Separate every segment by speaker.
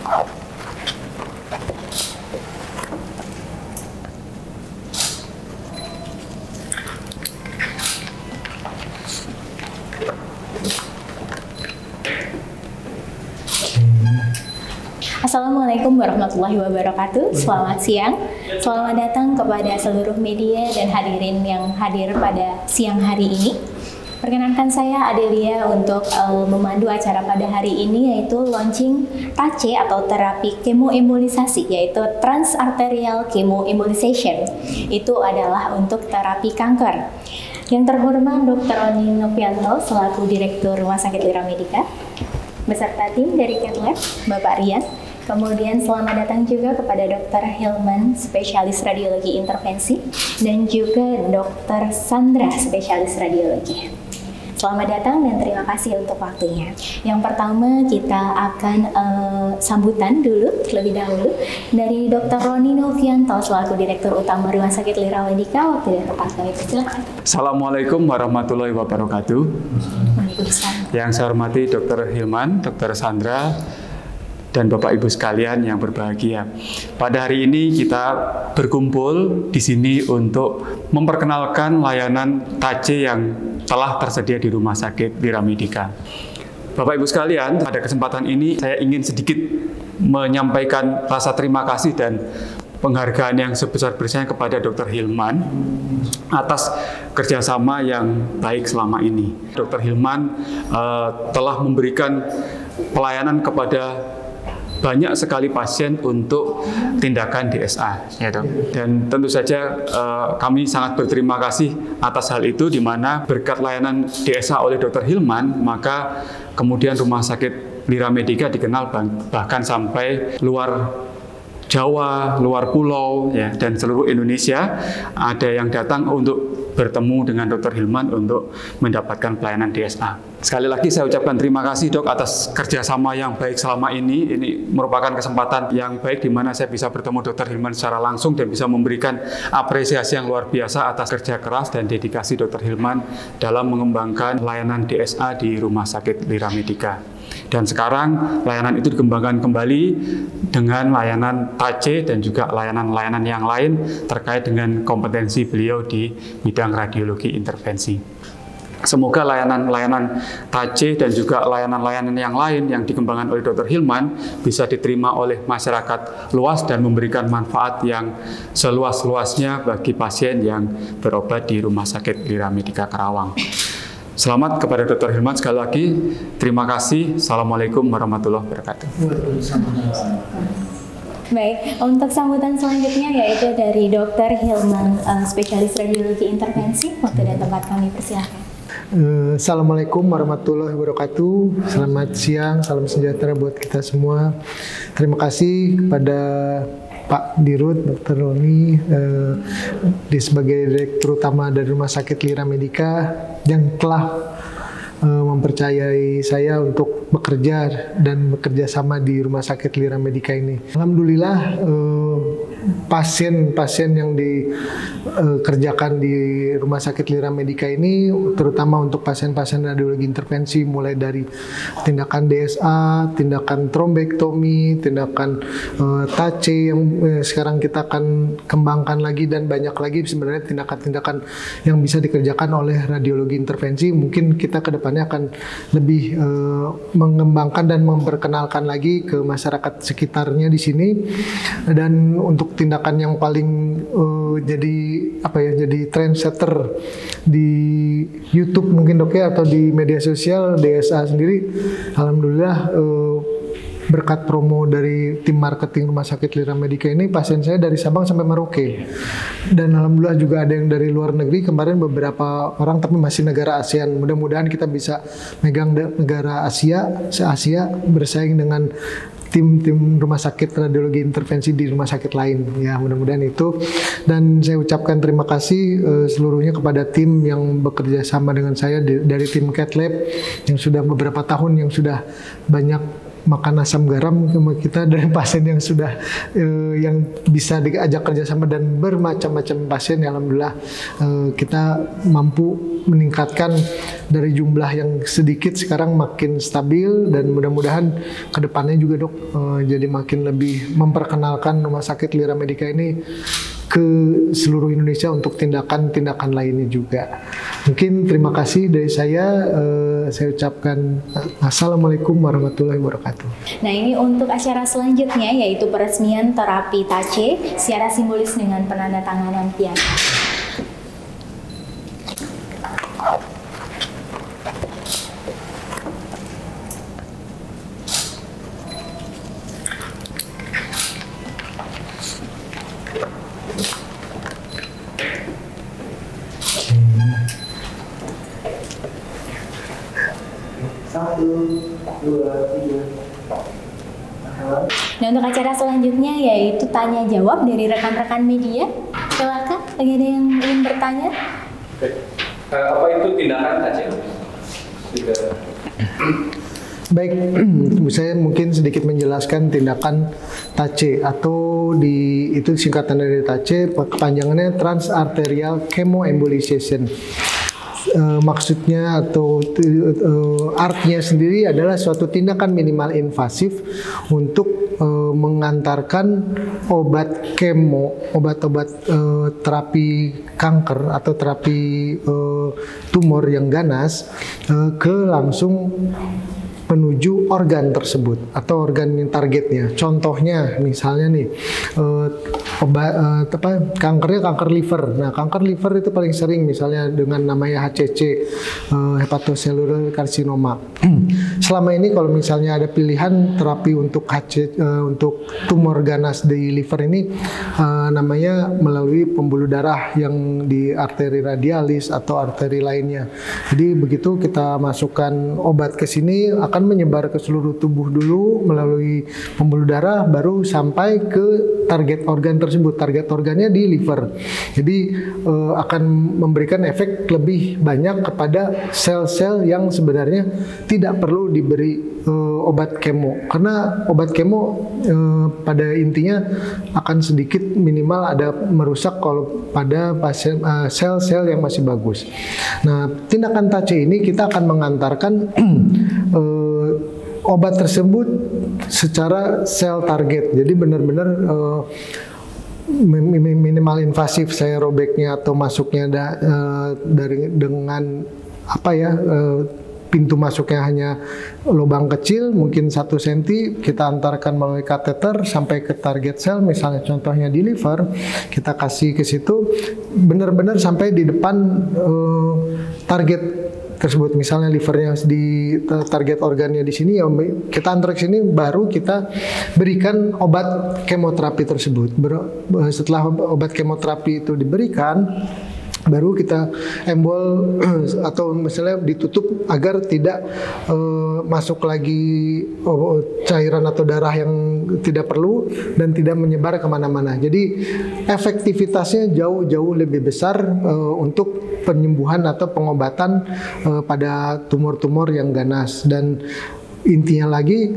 Speaker 1: Assalamualaikum warahmatullahi wabarakatuh. Selamat siang. Selamat datang kepada seluruh media dan hadirin yang hadir pada siang hari ini. Perkenankan saya Adelia untuk memandu acara pada hari ini, yaitu launching TACE atau terapi kemoembolisasi, yaitu Transarterial Chemoembolization. Itu adalah untuk terapi kanker. Yang terhormat Dr. Roni Novianto selaku Direktur Rumah Sakit Lira Medica, beserta tim dari CathLab, Bapak Rian. Kemudian selamat datang juga kepada Dr. Hilman, spesialis radiologi intervensi, dan juga Dr. Sandra, spesialis radiologi. Selamat datang dan terima kasih untuk waktunya. Yang pertama kita akan sambutan dulu, terlebih dahulu, dari Dr. Roni Novianto selaku Direktur Utama Rumah Sakit Lira Medica. Waktu dan tempat kami persilakan.
Speaker 2: Assalamualaikum warahmatullahi wabarakatuh.
Speaker 1: Waalaikumsalam.
Speaker 2: Yang saya hormati Dr. Hilman, Dr. Sandra, dan Bapak Ibu sekalian yang berbahagia. Pada hari ini kita berkumpul di sini untuk memperkenalkan layanan TACE yang telah tersedia di Rumah Sakit Lira Medica. Bapak Ibu sekalian, pada kesempatan ini saya ingin sedikit menyampaikan rasa terima kasih dan penghargaan yang sebesar-besarnya kepada Dr. Hilman atas kerjasama yang baik selama ini. Dr. Hilman telah memberikan pelayanan kepada banyak sekali pasien untuk tindakan DSA, ya dok. Dan tentu saja kami sangat berterima kasih atas hal itu, di mana berkat layanan DSA oleh Dr. Hilman, maka kemudian Rumah Sakit Lira Medica dikenal bahkan sampai luar Jawa, luar pulau, ya, dan seluruh Indonesia ada yang datang untuk bertemu dengan Dr. Hilman untuk mendapatkan pelayanan DSA. Sekali lagi saya ucapkan terima kasih dok atas kerjasama yang baik selama ini. Ini merupakan kesempatan yang baik di mana saya bisa bertemu Dr. Hilman secara langsung dan bisa memberikan apresiasi yang luar biasa atas kerja keras dan dedikasi Dr. Hilman dalam mengembangkan layanan DSA di Rumah Sakit Lira Medica. Dan sekarang layanan itu dikembangkan kembali dengan layanan TACE dan juga layanan-layanan yang lain terkait dengan kompetensi beliau di bidang radiologi intervensi. Semoga layanan-layanan TACE dan juga layanan-layanan yang lain yang dikembangkan oleh Dr. Hilman bisa diterima oleh masyarakat luas dan memberikan manfaat yang seluas-luasnya bagi pasien yang berobat di Rumah Sakit Lira Medica Karawang. Selamat kepada Dr. Hilman sekali lagi. Terima kasih. Assalamualaikum warahmatullahi wabarakatuh.
Speaker 1: Baik, untuk sambutan selanjutnya yaitu dari Dr. Hilman, spesialis radiologi intervensi. Waktu dan tempat kami persilahkan.
Speaker 3: Assalamualaikum warahmatullahi wabarakatuh. Selamat siang, salam sejahtera buat kita semua. Terima kasih kepada Pak Dirut, Dr. Roni, sebagai Direktur Utama dari Rumah Sakit Lira Medica yang telah mempercayai saya untuk bekerja dan bekerja sama di Rumah Sakit Lira Medica ini. Alhamdulillah pasien-pasien yang dikerjakan di Rumah Sakit Lira Medica ini, terutama untuk pasien-pasien radiologi intervensi, mulai dari tindakan DSA, tindakan trombektomi, tindakan TACE yang sekarang kita akan kembangkan lagi, dan banyak lagi sebenarnya tindakan-tindakan yang bisa dikerjakan oleh radiologi intervensi. Mungkin kita ke depannya akan lebih mengembangkan dan memperkenalkan lagi ke masyarakat sekitarnya di sini. Dan untuk tindakan yang paling jadi trendsetter di YouTube mungkin dok ya, atau di media sosial DSA sendiri, alhamdulillah berkat promo dari tim marketing Rumah Sakit Lira Medica ini, pasien saya dari Sabang sampai Merauke. Dan alhamdulillah juga ada yang dari luar negeri, kemarin beberapa orang, tapi masih negara ASEAN. Mudah-mudahan kita bisa megang negara Asia, se-Asia, bersaing dengan tim-tim rumah sakit radiologi intervensi di rumah sakit lain. Ya, mudah-mudahan itu. Dan saya ucapkan terima kasih seluruhnya kepada tim yang bekerja sama dengan saya dari tim CathLab yang sudah beberapa tahun, yang sudah banyak makan asam garam sama kita dari pasien yang sudah yang bisa diajak kerjasama dan bermacam-macam pasien. Alhamdulillah kita mampu meningkatkan dari jumlah yang sedikit sekarang makin stabil, dan mudah-mudahan kedepannya juga dok jadi makin lebih memperkenalkan Rumah Sakit Lira Medica ini ke seluruh Indonesia untuk tindakan-tindakan lainnya juga. Mungkin terima kasih dari saya ucapkan Assalamualaikum warahmatullahi wabarakatuh.
Speaker 1: Nah, ini untuk acara selanjutnya yaitu peresmian terapi TACE secara simbolis dengan penandatanganan piagam. Nah, untuk acara selanjutnya yaitu tanya jawab dari rekan-rekan media. Silakan, bagi ada yang ingin bertanya.
Speaker 2: Apa itu tindakan TACE?
Speaker 3: Baik, saya mungkin sedikit menjelaskan tindakan TACE, atau itu singkatan dari TACE, kepanjangannya Transarterial Chemoembolization. Maksudnya atau artinya sendiri adalah suatu tindakan minimal invasif untuk mengantarkan obat kemo, obat-obat terapi kanker atau terapi tumor yang ganas ke langsung menuju organ tersebut atau organ yang targetnya. Contohnya misalnya nih kankernya kanker liver. Nah, kanker liver itu paling sering misalnya dengan namanya HCC, hepatocellular carcinoma. Selama ini kalau misalnya ada pilihan terapi untuk untuk tumor ganas di liver ini namanya melalui pembuluh darah yang di arteri radialis atau arteri lainnya. Jadi begitu kita masukkan obat ke sini akan menyebar ke seluruh tubuh dulu melalui pembuluh darah, baru sampai ke target organ tersebut. Target organnya di liver. Jadi akan memberikan efek lebih banyak kepada sel-sel yang sebenarnya tidak perlu diberi obat kemo, karena obat kemo pada intinya akan sedikit minimal ada merusak kalau pada pasien sel-sel yang masih bagus. Nah, tindakan TACE ini kita akan mengantarkan obat tersebut secara sel target. Jadi benar-benar minimal invasif, saya robeknya atau masuknya dengan pintu masuknya hanya lubang kecil mungkin 1 cm, kita antarkan melalui kateter sampai ke target sel, misalnya contohnya di liver, kita kasih ke situ benar-benar sampai di depan target tersebut. Misalnya livernya di target organnya di sini, ya kita antar ke sini, baru kita berikan obat kemoterapi tersebut. Setelah obat kemoterapi itu diberikan, baru kita embol atau misalnya ditutup agar tidak masuk lagi cairan atau darah yang tidak perlu dan tidak menyebar kemana-mana. Jadi efektivitasnya jauh-jauh lebih besar untuk penyembuhan atau pengobatan pada tumor-tumor yang ganas. Dan intinya lagi,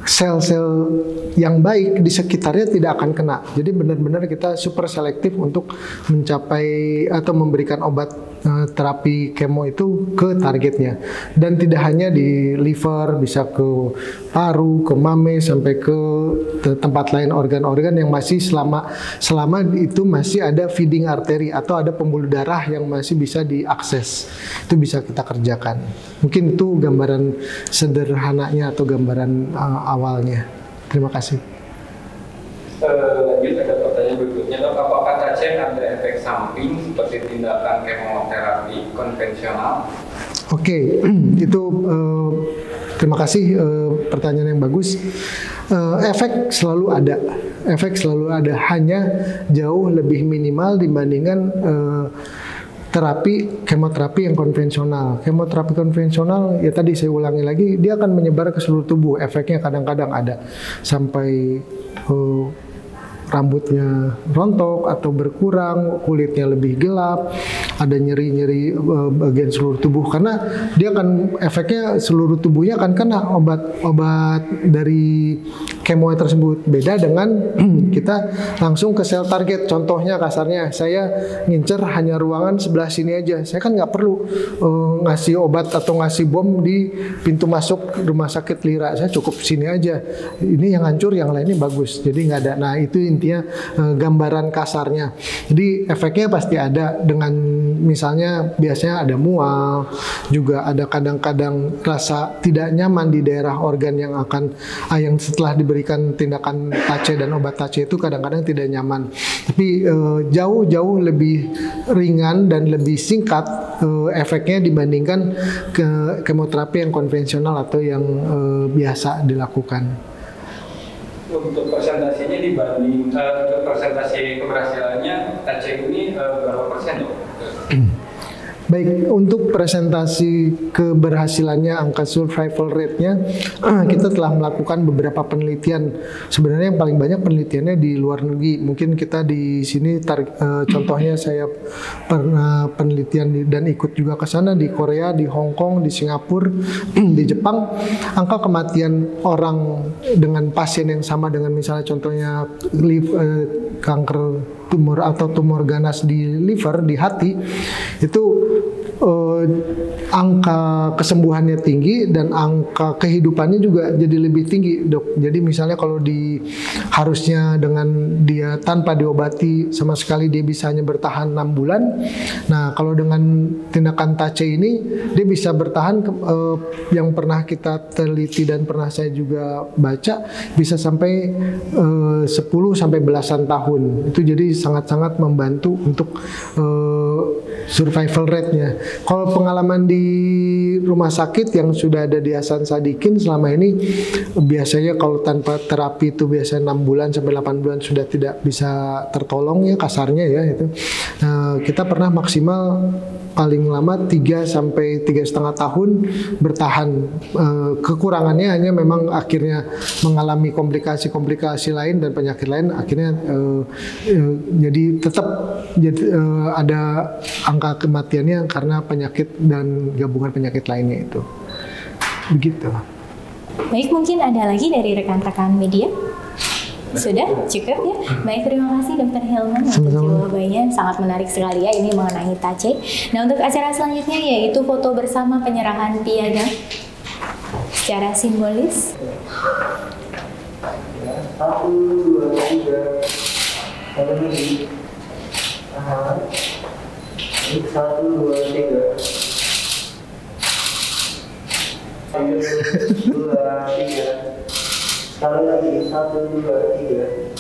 Speaker 3: sel-sel yang baik di sekitarnya tidak akan kena. Jadi benar-benar kita super selektif untuk mencapai atau memberikan obat terapi kemo itu ke targetnya. Dan tidak hanya di liver, bisa ke paru, ke mame, sampai ke tempat lain, organ-organ yang masih selama itu masih ada feeding arteri atau ada pembuluh darah yang masih bisa diakses. Itu bisa kita kerjakan. Mungkin itu gambaran sederhananya atau gambaran awalnya. Terima kasih.
Speaker 2: Lanjut, ada pertanyaan berikutnya, dok. Apakah TACE ada efek samping seperti tindakan kemoterapi konvensional?
Speaker 3: Oke, itu terima kasih, pertanyaan yang bagus. Efek selalu ada, hanya jauh lebih minimal dibandingkan kemoterapi yang konvensional. Kemoterapi konvensional, ya tadi saya ulangi lagi, dia akan menyebar ke seluruh tubuh. Efeknya kadang-kadang ada sampai rambutnya rontok atau berkurang, kulitnya lebih gelap, ada nyeri-nyeri bagian seluruh tubuh, karena dia akan efeknya seluruh tubuhnya akan kena obat dari kemo tersebut. Beda dengan kita langsung ke sel target. Contohnya kasarnya saya ngincer hanya ruangan sebelah sini aja, saya kan nggak perlu ngasih obat atau ngasih bom di pintu masuk rumah sakit Lira, saya cukup sini aja. Ini yang hancur, yang lainnya bagus, jadi nggak ada. Nah itu intinya gambaran kasarnya. Jadi efeknya pasti ada dengan misalnya biasanya ada mual, juga ada kadang-kadang rasa tidak nyaman di daerah organ yang yang setelah diberikan tindakan TACE dan obat TACE itu kadang-kadang tidak nyaman. Tapi jauh-jauh lebih ringan dan lebih singkat efeknya dibandingkan kemoterapi yang konvensional atau yang biasa dilakukan.
Speaker 2: Untuk persentasinya dibanding untuk persentase keberhasilannya TACE ini berapa persen, dok?
Speaker 3: Baik, untuk presentasi keberhasilannya, angka survival rate-nya, kita telah melakukan beberapa penelitian. Sebenarnya yang paling banyak penelitiannya di luar negeri. Mungkin kita di sini, contohnya saya pernah penelitian dan ikut juga ke sana di Korea, di Hong Kong, di Singapura, di Jepang. Angka kematian orang dengan pasien yang sama dengan misalnya contohnya kanker tumor atau tumor ganas di liver, di hati, itu angka kesembuhannya tinggi dan angka kehidupannya juga jadi lebih tinggi, dok. Jadi misalnya kalau harusnya dengan dia tanpa diobati sama sekali dia bisa hanya bertahan 6 bulan. Nah kalau dengan tindakan TACE ini dia bisa bertahan yang pernah kita teliti dan pernah saya juga baca bisa sampai 10 sampai belasan tahun. Itu jadi sangat-sangat membantu untuk survival rate-nya. Kalau pengalaman di rumah sakit yang sudah ada di Hasan Sadikin selama ini, biasanya kalau tanpa terapi itu biasanya 6 bulan sampai 8 bulan sudah tidak bisa tertolong ya kasarnya ya itu. Kita pernah maksimal paling lama 3 sampai 3,5 tahun bertahan. Kekurangannya hanya memang akhirnya mengalami komplikasi-komplikasi lain dan penyakit lain, akhirnya jadi tetap ada angka kematiannya karena penyakit dan gabungan penyakit lainnya itu. Begitu.
Speaker 1: Baik, mungkin ada lagi dari rekan-rekan media? Sudah cukup ya. Baik, terima kasih Dr. Hilman untuk jawabannya, sangat menarik sekali ya ini mengenai TACE. Nah untuk acara selanjutnya yaitu foto bersama penyerahan piagam secara simbolis.
Speaker 4: 1, 2, 3. Satu lagi. 1, 2, 3. 1, 2, 3. Sekali lagi, 1, 2, 3.